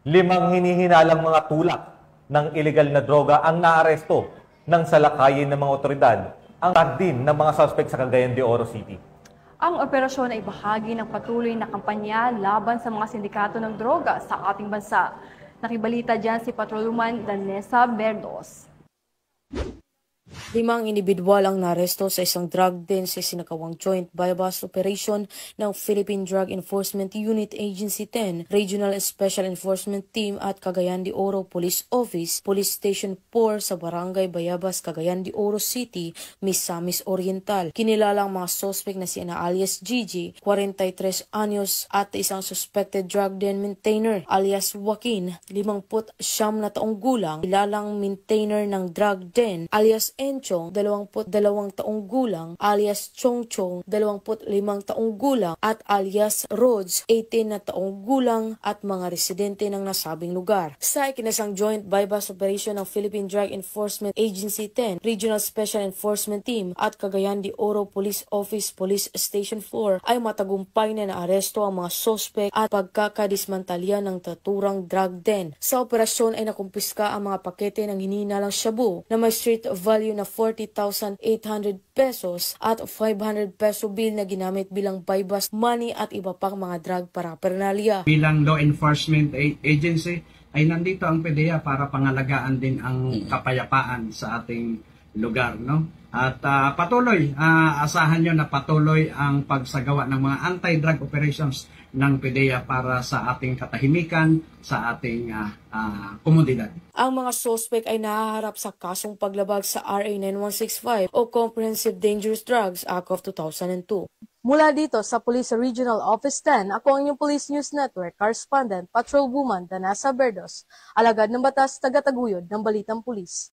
Limang hinihinalang mga tulak ng ilegal na droga ang naaresto ng salakayin ng mga otoridad. Ang din ng mga suspect sa Cagayan de Oro City. Ang operasyon ay bahagi ng patuloy na kampanya laban sa mga sindikato ng droga sa ating bansa. Nakibalita dyan si Patrolwoman Danessa Berdos. 5 individual ang naresto sa isang drug den sa sinakawang joint bypass operation ng Philippine Drug Enforcement Unit Agency 10, Regional Special Enforcement Team at Cagayan de Oro Police Office, Police Station 4 sa Barangay Bayabas, Cagayan de Oro City, Misamis Oriental. Kinilala ang mga suspect na si Ana alias Gigi, 43 anyos at isang suspected drug den maintainer alias Joaquin, 59 na taong gulang, kilalang maintainer ng drug den alias Enchong, 22 taong gulang, alias Chongchong, 25 taong gulang, at alias Rhodes, 18 na taong gulang at mga residente ng nasabing lugar. Sa ikinasang joint bypass operation ng Philippine Drug Enforcement Agency 10, Regional Special Enforcement Team at Cagayan de Oro Police Office Police Station 4 ay matagumpay na naaresto ang mga sospek at pagkakadismantalya ng naturang drug den. Sa operasyon ay nakumpiska ang mga pakete ng hinihinalang shabu na may street value na 40,800 pesos at 500 peso bill na ginamit bilang bypass money at iba pang mga drug paraphernalia. Bilang law enforcement agency ay nandito ang PDEA para pangalagaan din ang kapayapaan sa ating lugar, no? At patuloy, asahan nyo na patuloy ang pagsagawa ng mga anti-drug operations ng PDEA para sa ating katahimikan, sa ating komunidad. Ang mga suspect ay nahaharap sa kasong paglabag sa RA 9165 o Comprehensive Dangerous Drugs Act of 2002. Mula dito sa Police Regional Office 10, ako ang inyong Police News Network Correspondent Patrolwoman Danessa Berdos, alagad ng batas taga-taguyod ng Balitang Pulis.